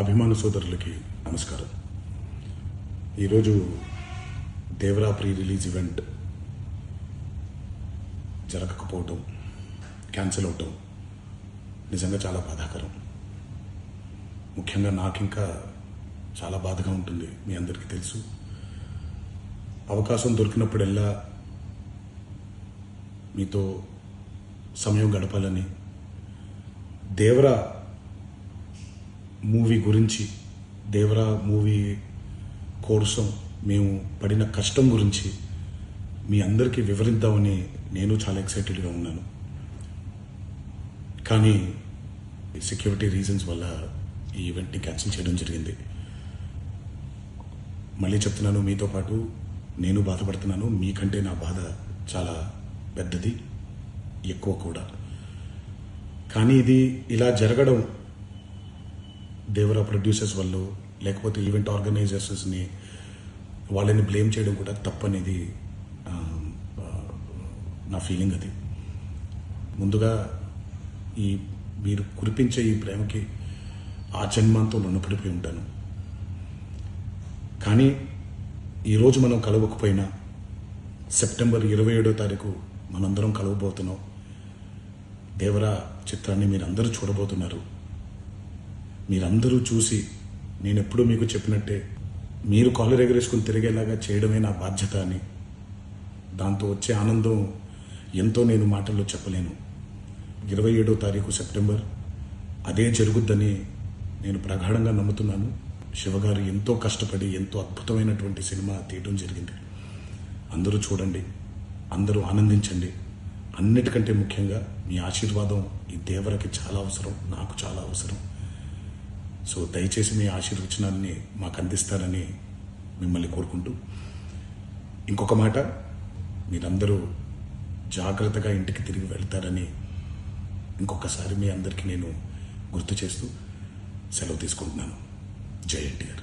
అభిమాన సోదరులకి నమస్కారం. ఈరోజు దేవరా ప్రీ రిలీజ్ ఈవెంట్ జరగకపోవటం, క్యాన్సిల్ అవటం నిజంగా చాలా బాధాకరం. ముఖ్యంగా నాకు ఇంకా చాలా బాధగా ఉంటుంది. మీ అందరికీ తెలుసు, అవకాశం దొరికినప్పుడల్లా మీతో సమయం గడపాలని, దేవరా మూవీ గురించి, దేవరా మూవీ కోసం మేము పడిన కష్టం గురించి మీ అందరికీ వివరిద్దామని నేను చాలా ఎక్సైటెడ్గా ఉన్నాను. కానీ సెక్యూరిటీ రీజన్స్ వల్ల ఈ ఈవెంట్ని క్యాన్సిల్ చేయడం జరిగింది. మళ్ళీ చెప్తున్నాను, మీతో పాటు నేను బాధపడుతున్నాను. మీకంటే నా బాధ చాలా పెద్దది, ఎక్కువ కూడా. కానీ ఇది ఇలా జరగడం దేవరా ప్రొడ్యూసర్స్ వల్ల, లేకపోతే ఈవెంట్ ఆర్గనైజర్స్ని వాళ్ళని బ్లేమ్ చేయడం కూడా తప్పనేది నా ఫీలింగ్. అది ముందుగా ఈ మీరు కురిపించే ఈ ప్రేమకి ఆ జన్మంతో రుణపడిపోయి ఉంటాను. కానీ ఈరోజు మనం కలవకపోయినా సెప్టెంబర్ 27వ తారీఖు మనందరం కలవబోతున్నాం. దేవరా చిత్రాన్ని మీరందరూ చూడబోతున్నారు. మీరందరూ చూసి, నేను ఎప్పుడూ మీకు చెప్పినట్టే, మీరు కాలర్ ఎగరేసుకుని తిరిగేలాగా చేయడమే నా బాధ్యత అని, దాంతో వచ్చే ఆనందం ఎంతో నేను మాటల్లో చెప్పలేను. 27వ తారీఖు సెప్టెంబర్ అదే జరుగుద్దని నేను ప్రగాఢంగా నమ్ముతున్నాను. శివగారు ఎంతో కష్టపడి ఎంతో అద్భుతమైనటువంటి సినిమా తీయడం జరిగింది. అందరూ చూడండి, అందరూ ఆనందించండి. అన్నిటికంటే ముఖ్యంగా మీ ఆశీర్వాదం ఈ దేవరకి చాలా అవసరం, నాకు చాలా అవసరం. సో దయచేసి మీ ఆశీర్వచనాన్ని మాకు అందిస్తారని మిమ్మల్ని కోరుకుంటూ, ఇంకొక మాట, మీరందరూ జాగ్రత్తగా ఇంటికి తిరిగి వెళ్తారని ఇంకొకసారి మీ అందరికీ నేను గుర్తు చేస్తూ సెలవు తీసుకుంటున్నాను. జై ఎన్టీఆర్.